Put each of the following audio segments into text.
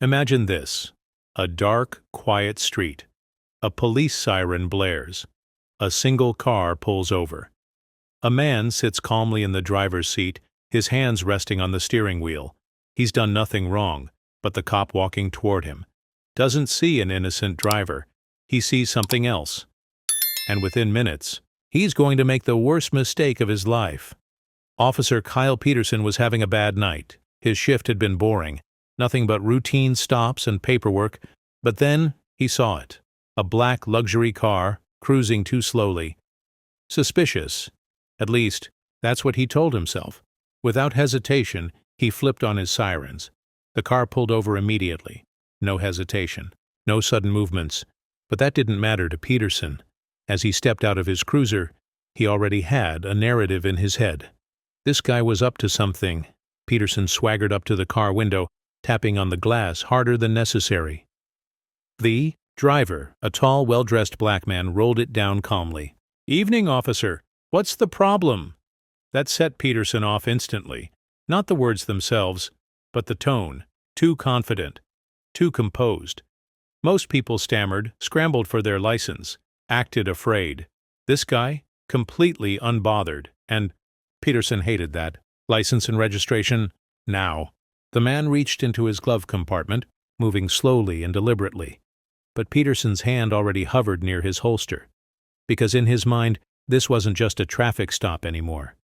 Imagine this: a dark, quiet street. A police siren blares. A single car pulls over. A man sits calmly in the driver's seat, his hands resting on the steering wheel. He's done nothing wrong, but the cop walking toward him doesn't see an innocent driver. He sees something else. And within minutes, he's going to make the worst mistake of his life. Officer Kyle Peterson was having a bad night. His shift had been boring, nothing but routine stops and paperwork, but then he saw it. A black luxury car, cruising too slowly. Suspicious. At least, that's what he told himself. Without hesitation, he flipped on his sirens. The car pulled over immediately. No hesitation. No sudden movements. But that didn't matter to Peterson. As he stepped out of his cruiser, he already had a narrative in his head. This guy was up to something. Peterson swaggered up to the car window, tapping on the glass harder than necessary. The driver, a tall, well-dressed black man, rolled it down calmly. "Evening, officer. What's the problem?" That set Peterson off instantly. Not the words themselves, but the tone. Too confident. Too composed. Most people stammered, scrambled for their license, acted afraid. This guy, completely unbothered, and Peterson hated that. License and registration, now. The man reached into his glove compartment, moving slowly and deliberately. But Peterson's hand already hovered near his holster. Because in his mind, this wasn't just a traffic stop anymore.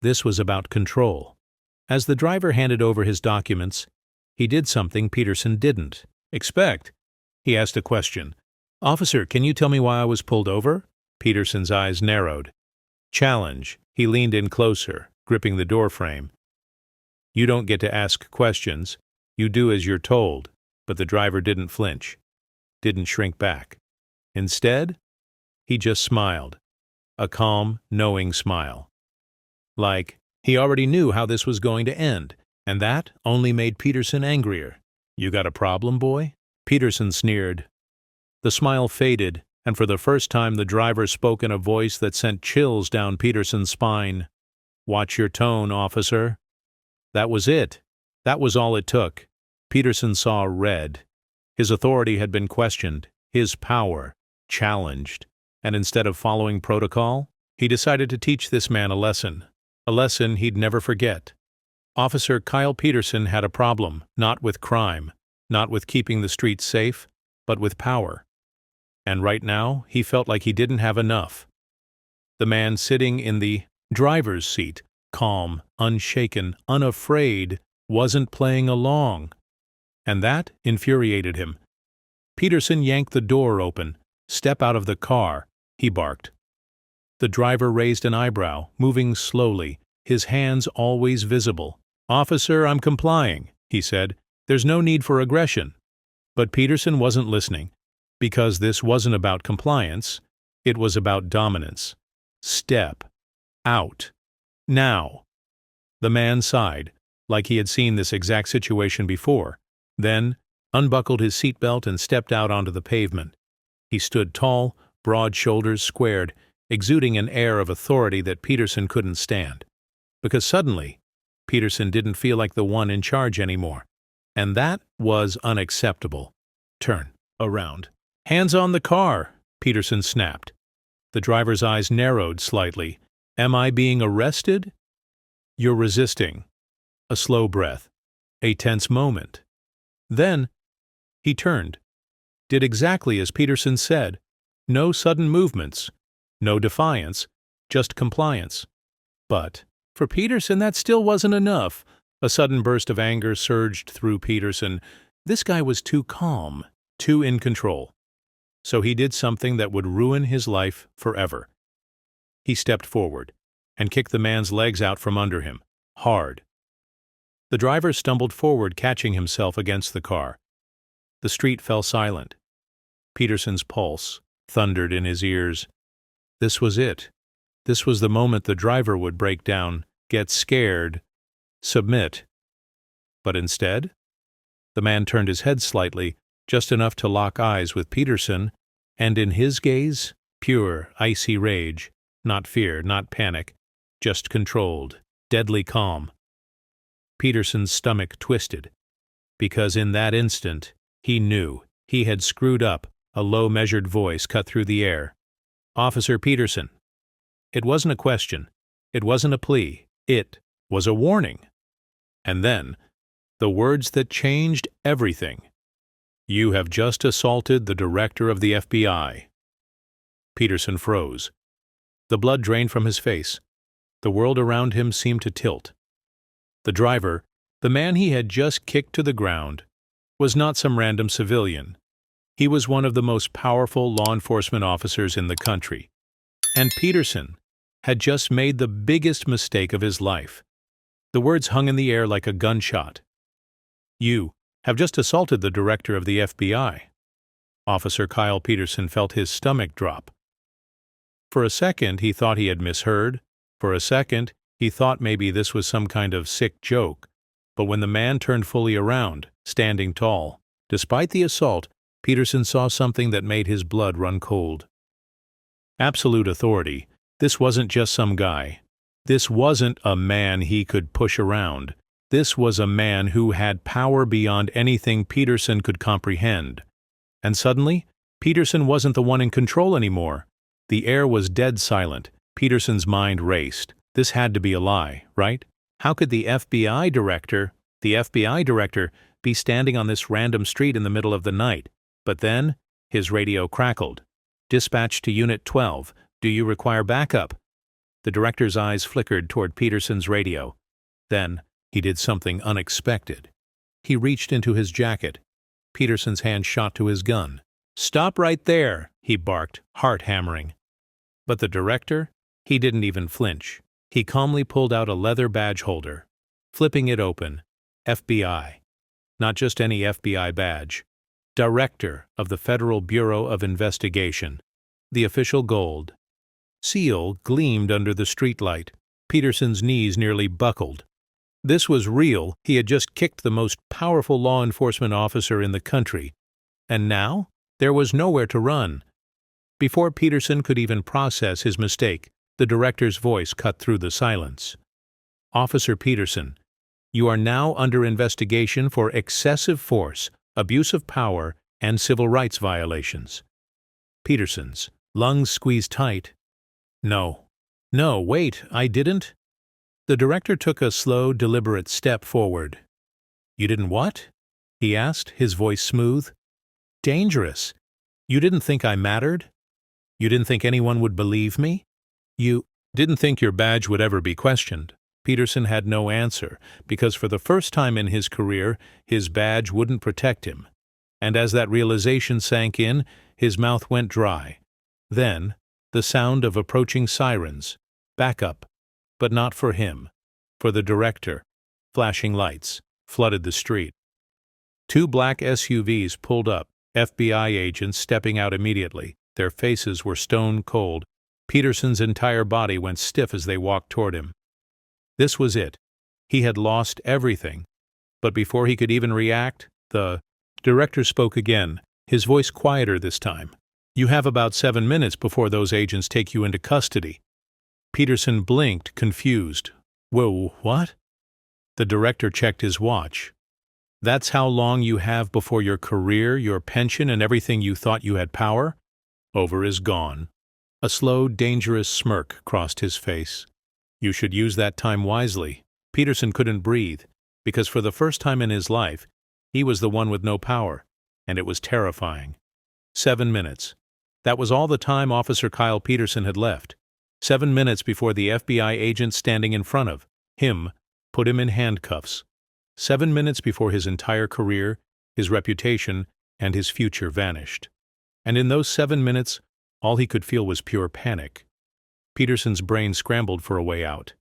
This was about control. As the driver handed over his documents, he did something Peterson didn't expect. He asked a question. "Officer, can you tell me why I was pulled over?" Peterson's eyes narrowed. Challenge. He leaned in closer, gripping the doorframe. "You don't get to ask questions. You do as you're told." But the driver didn't flinch, didn't shrink back. Instead, he just smiled. A calm, knowing smile. Like he already knew how this was going to end, and that only made Peterson angrier. "You got a problem, boy?" Peterson sneered. The smile faded, and for the first time the driver spoke in a voice that sent chills down Peterson's spine. "Watch your tone, officer." That was it. That was all it took. Peterson saw red. His authority had been questioned, his power challenged, and instead of following protocol, he decided to teach this man a lesson he'd never forget. Officer Kyle Peterson had a problem, not with crime, not with keeping the streets safe, but with power. And right now, he felt like he didn't have enough. The man sitting in the driver's seat, calm, unshaken, unafraid, wasn't playing along. And that infuriated him. Peterson yanked the door open. "Step out of the car," he barked. The driver raised an eyebrow, moving slowly, his hands always visible. "Officer, I'm complying," he said. "There's no need for aggression." But Peterson wasn't listening, because this wasn't about compliance, it was about dominance. "Step out. Now." The man sighed, like he had seen this exact situation before, then unbuckled his seatbelt and stepped out onto the pavement. He stood tall, broad shoulders squared, exuding an air of authority that Peterson couldn't stand. Because suddenly, Peterson didn't feel like the one in charge anymore. And that was unacceptable. "Turn around." "Hands on the car," Peterson snapped. The driver's eyes narrowed slightly. "Am I being arrested?" "You're resisting." A slow breath. A tense moment. Then, he turned. Did exactly as Peterson said. No sudden movements. No defiance. Just compliance. But for Peterson, that still wasn't enough. A sudden burst of anger surged through Peterson. This guy was too calm, too in control. So he did something that would ruin his life forever. He stepped forward and kicked the man's legs out from under him, hard. The driver stumbled forward, catching himself against the car. The street fell silent. Peterson's pulse thundered in his ears. This was it. This was the moment the driver would break down, get scared, submit. But instead, the man turned his head slightly, just enough to lock eyes with Peterson, and in his gaze, pure, icy rage, not fear, not panic, just controlled, deadly calm. Peterson's stomach twisted. because in that instant, he knew he had screwed up. A low, measured voice cut through the air. "Officer Peterson." It wasn't a question. It wasn't a plea. It was a warning. And then, the words that changed everything. "You have just assaulted the director of the FBI." Peterson froze. The blood drained from his face. The world around him seemed to tilt. The driver, the man he had just kicked to the ground, was not some random civilian. He was one of the most powerful law enforcement officers in the country. And Peterson had just made the biggest mistake of his life. The words hung in the air like a gunshot. "You have just assaulted the director of the FBI." Officer Kyle Peterson felt his stomach drop. For a second, he thought he had misheard. For a second, he thought maybe this was some kind of sick joke. But when the man turned fully around, standing tall, despite the assault, Peterson saw something that made his blood run cold. Absolute authority. This wasn't just some guy. This wasn't a man he could push around. This was a man who had power beyond anything Peterson could comprehend. And suddenly, Peterson wasn't the one in control anymore. The air was dead silent. Peterson's mind raced. This had to be a lie, right? How could the FBI director, be standing on this random street in the middle of the night? But then, his radio crackled. "Dispatch to Unit 12. Do you require backup?" The director's eyes flickered toward Peterson's radio. Then, he did something unexpected. He reached into his jacket. Peterson's hand shot to his gun. "Stop right there," he barked, heart hammering. But the director, he didn't even flinch. He calmly pulled out a leather badge holder. Flipping it open, FBI. Not just any FBI badge. Director of the Federal Bureau of Investigation. The official gold. Seal gleamed under the streetlight. Peterson's knees nearly buckled. This was real. He had just kicked the most powerful law enforcement officer in the country. And now, there was nowhere to run. Before Peterson could even process his mistake, the director's voice cut through the silence. "Officer Peterson, you are now under investigation for excessive force, abuse of power, and civil rights violations." Peterson's lungs squeezed tight. No, wait, I didn't." The director took a slow, deliberate step forward. "You didn't what?" he asked, his voice smooth. "Dangerous. You didn't think I mattered? You didn't think anyone would believe me? You didn't think your badge would ever be questioned?" Peterson had no answer, because for the first time in his career, his badge wouldn't protect him. And as that realization sank in, his mouth went dry. Then, the sound of approaching sirens. Backup. But not for him. For the director. Flashing lights flooded the street. 2 black SUVs pulled up, FBI agents stepping out immediately. Their faces were stone cold. Peterson's entire body went stiff as they walked toward him. This was it. He had lost everything. But before he could even react, the director spoke again, his voice quieter this time. "You have about 7 minutes before those agents take you into custody." Peterson blinked, confused. "Whoa, what?" The director checked his watch. "That's how long you have before your career, your pension, and everything you thought you had power? Over is gone." A slow, dangerous smirk crossed his face. "You should use that time wisely." Peterson couldn't breathe, because for the first time in his life, he was the one with no power, and it was terrifying. 7 minutes. That was all the time Officer Kyle Peterson had left. 7 minutes before the FBI agent standing in front of him put him in handcuffs. 7 minutes before his entire career, his reputation, and his future vanished. And in those 7 minutes, all he could feel was pure panic. Peterson's brain scrambled for a way out.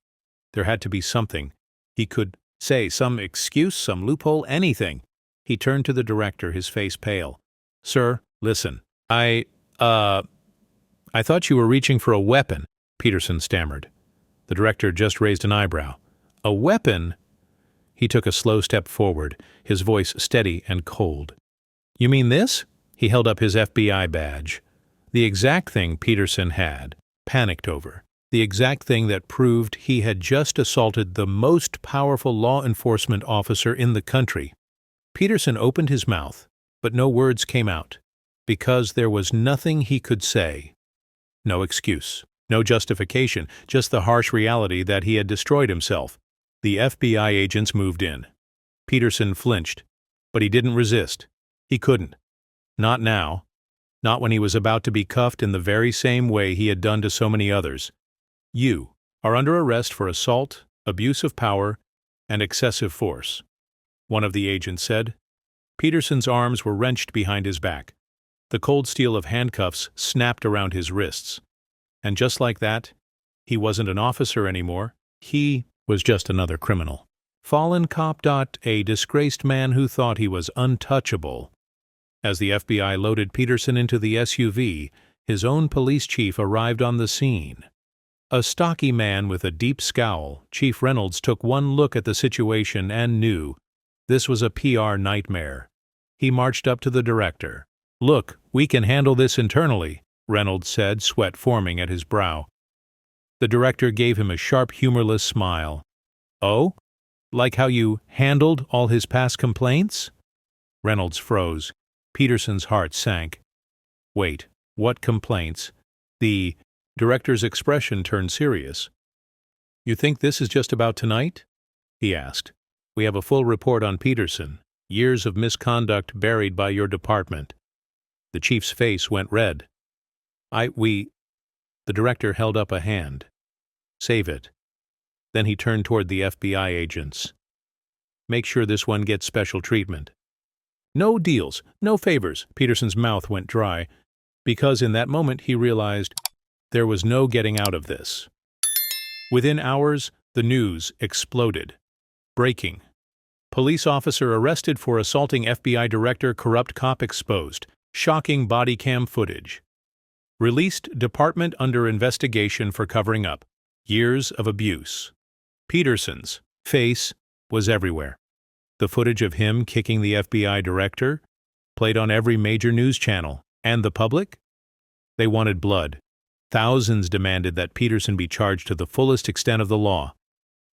There had to be something. He could say, some excuse, some loophole, anything. He turned to the director, his face pale. "Sir, listen. I thought you were reaching for a weapon," Peterson stammered. The director just raised an eyebrow. "A weapon?" He took a slow step forward, his voice steady and cold. "You mean this?" He held up his FBI badge. The exact thing Peterson had panicked over. The exact thing that proved he had just assaulted the most powerful law enforcement officer in the country. Peterson opened his mouth, but no words came out, because there was nothing he could say. No excuse, no justification, just the harsh reality that he had destroyed himself. The FBI agents moved in. Peterson flinched, but he didn't resist. He couldn't. Not now. Not when he was about to be cuffed in the very same way he had done to so many others. You are under arrest for assault, abuse of power, and excessive force, one of the agents said. Peterson's arms were wrenched behind his back. The cold steel of handcuffs snapped around his wrists. And just like that, he wasn't an officer anymore. He was just another criminal. Fallen cop. A disgraced man who thought he was untouchable. As the FBI loaded Peterson into the SUV, his own police chief arrived on the scene. A stocky man with a deep scowl, Chief Reynolds took one look at the situation and knew this was a PR nightmare. He marched up to the director. "Look, we can handle this internally," Reynolds said, sweat forming at his brow. The director gave him a sharp, humorless smile. "Oh? Like how you handled all his past complaints?" Reynolds froze. Peterson's heart sank. "Wait, what complaints?" The director's expression turned serious. "You think this is just about tonight?" he asked. "We have a full report on Peterson. Years of misconduct buried by your department." The chief's face went red. The director held up a hand. "Save it." Then he turned toward the FBI agents. "Make sure this one gets special treatment." "No deals, no favors." Peterson's mouth went dry, because in that moment he realized there was no getting out of this. Within hours, the news exploded. Breaking. Police officer arrested for assaulting FBI director, corrupt cop exposed. Shocking body cam footage. Released department under investigation for covering up. Years of abuse. Peterson's face was everywhere. The footage of him kicking the FBI director played on every major news channel. And the public? They wanted blood. Thousands demanded that Peterson be charged to the fullest extent of the law.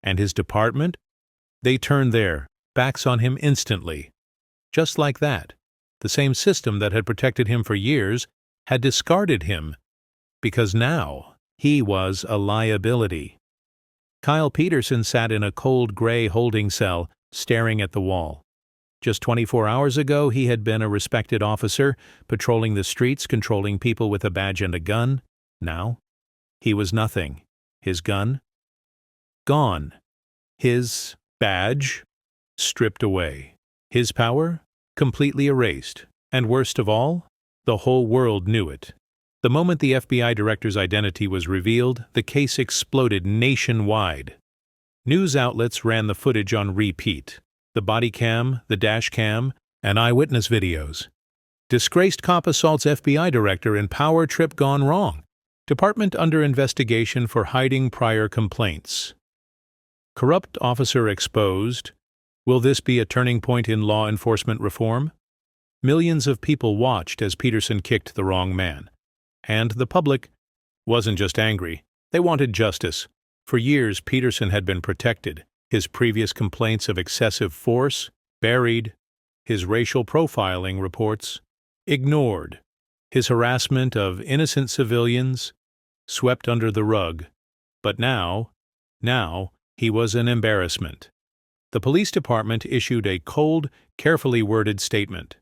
And his department? They turned their backs on him instantly. Just like that, the same system that had protected him for years had discarded him, because now he was a liability. Kyle Peterson sat in a cold gray holding cell, staring at the wall. Just 24 hours ago, he had been a respected officer, patrolling the streets, controlling people with a badge and a gun. Now, he was nothing. His gun? Gone. His badge? Stripped away. His power? Completely erased. And worst of all, the whole world knew it. The moment the FBI director's identity was revealed, the case exploded nationwide. News outlets ran the footage on repeat. The body cam, the dash cam, and eyewitness videos. Disgraced cop assaults FBI director in power trip gone wrong. Department under investigation for hiding prior complaints. Corrupt officer exposed. Will this be a turning point in law enforcement reform? Millions of people watched as Peterson kicked the wrong man. And the public wasn't just angry. They wanted justice. For years, Peterson had been protected. His previous complaints of excessive force buried. His racial profiling reports ignored. His harassment of innocent civilians swept under the rug. But now he was an embarrassment. The police department issued a cold, carefully worded statement.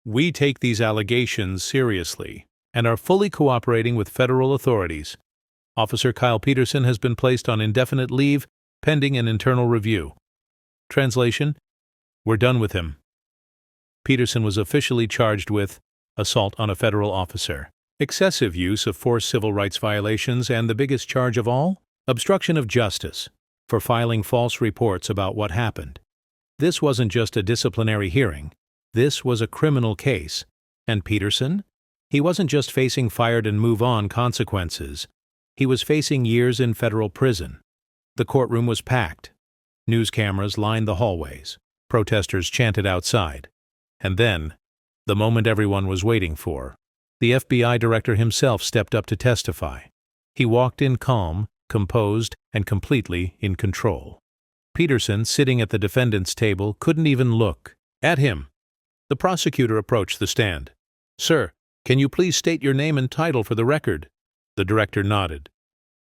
"We take these allegations seriously and are fully cooperating with federal authorities. Officer Kyle Peterson has been placed on indefinite leave pending an internal review." Translation: We're done with him. Peterson was officially charged with assault on a federal officer, excessive use of force, civil rights violations, and the biggest charge of all, obstruction of justice, for filing false reports about what happened. This wasn't just a disciplinary hearing. This was a criminal case. And Peterson? He wasn't just facing fired and move on consequences. He was facing years in federal prison. The courtroom was packed. News cameras lined the hallways. Protesters chanted outside. And then, the moment everyone was waiting for, the FBI director himself stepped up to testify. He walked in calm, composed, and completely in control. Peterson, sitting at the defendant's table, couldn't even look. At him. The prosecutor approached the stand. Sir, can you please state your name and title for the record? The director nodded.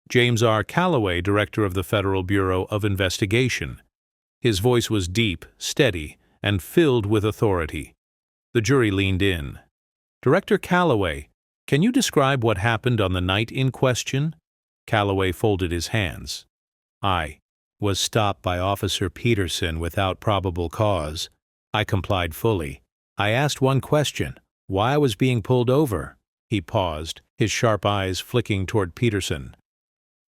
James R. Calloway, Director of the Federal Bureau of Investigation. His voice was deep, steady, and filled with authority. The jury leaned in. Director Calloway, can you describe what happened on the night in question? Calloway folded his hands. I was stopped by Officer Peterson without probable cause. I complied fully. I asked one question, why I was being pulled over. He paused, his sharp eyes flicking toward Peterson.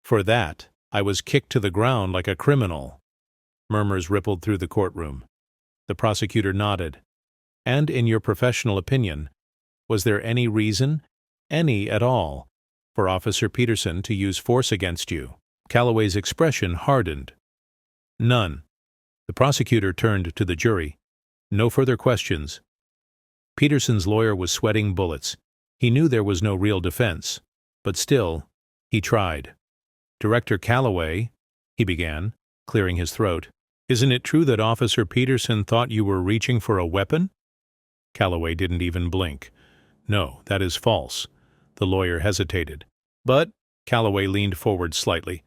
For that, I was kicked to the ground like a criminal. Murmurs rippled through the courtroom. The prosecutor nodded. And in your professional opinion, was there any reason, any at all, for Officer Peterson to use force against you? Calloway's expression hardened. None. The prosecutor turned to the jury. No further questions. Peterson's lawyer was sweating bullets. He knew there was no real defense, but still, he tried. Director Calloway, he began, clearing his throat. Isn't it true that Officer Peterson thought you were reaching for a weapon? Calloway didn't even blink. No, that is false. The lawyer hesitated. But, Calloway leaned forward slightly.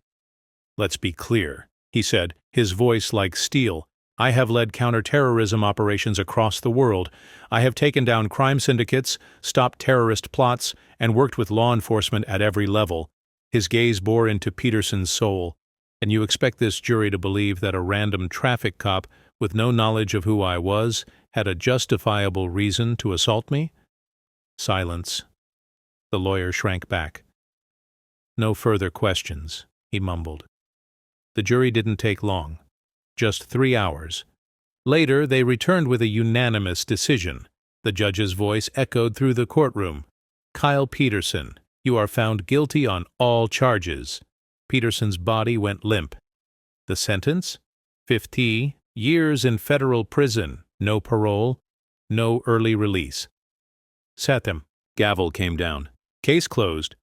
Let's be clear, he said, his voice like steel. I have led counterterrorism operations across the world. I have taken down crime syndicates, stopped terrorist plots, and worked with law enforcement at every level. His gaze bore into Peterson's soul. And you expect this jury to believe that a random traffic cop with no knowledge of who I was had a justifiable reason to assault me? Silence. The lawyer shrank back. No further questions, he mumbled. The jury didn't take long. Just 3 hours. Later, they returned with a unanimous decision. The judge's voice echoed through the courtroom. Kyle Peterson, you are found guilty on all charges. Peterson's body went limp. The sentence? 50 years in federal prison, no parole, no early release. Set them. Gavel came down. Case closed.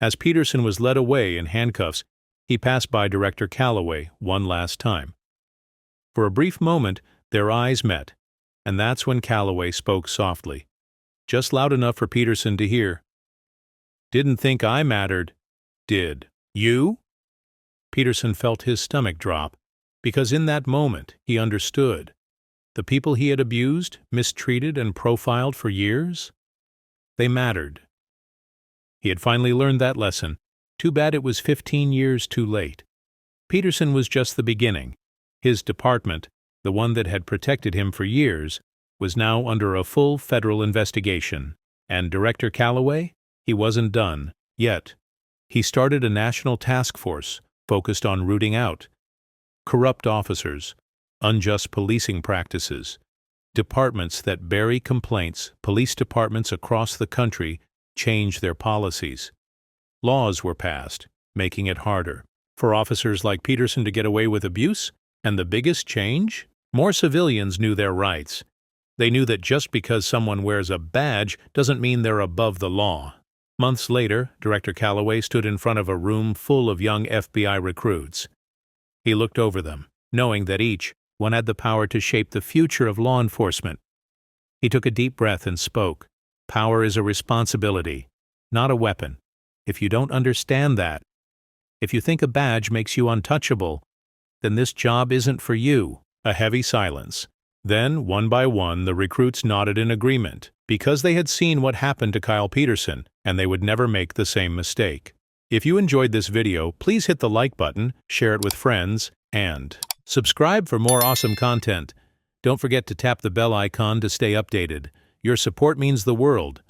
As Peterson was led away in handcuffs, he passed by Director Calloway one last time. For a brief moment, their eyes met, and that's when Calloway spoke softly, just loud enough for Peterson to hear. Didn't think I mattered. Did you? Peterson felt his stomach drop, because in that moment he understood. The people he had abused, mistreated, and profiled for years? They mattered. He had finally learned that lesson. Too bad it was 15 years too late. Peterson was just the beginning. His department, the one that had protected him for years, was now under a full federal investigation. And Director Calloway? He wasn't done, yet. He started a national task force focused on rooting out corrupt officers, unjust policing practices, departments that bury complaints. Police departments across the country change their policies. Laws were passed, making it harder for officers like Peterson to get away with abuse. And the biggest change? More civilians knew their rights. They knew that just because someone wears a badge doesn't mean they're above the law. Months later, Director Calloway stood in front of a room full of young FBI recruits. He looked over them, knowing that each one had the power to shape the future of law enforcement. He took a deep breath and spoke. Power is a responsibility, not a weapon. If you don't understand that, if you think a badge makes you untouchable, then this job isn't for you. A heavy silence. Then, one by one, the recruits nodded in agreement, because they had seen what happened to Kyle Peterson, and they would never make the same mistake. If you enjoyed this video, please hit the like button, share it with friends, and subscribe for more awesome content. Don't forget to tap the bell icon to stay updated. Your support means the world.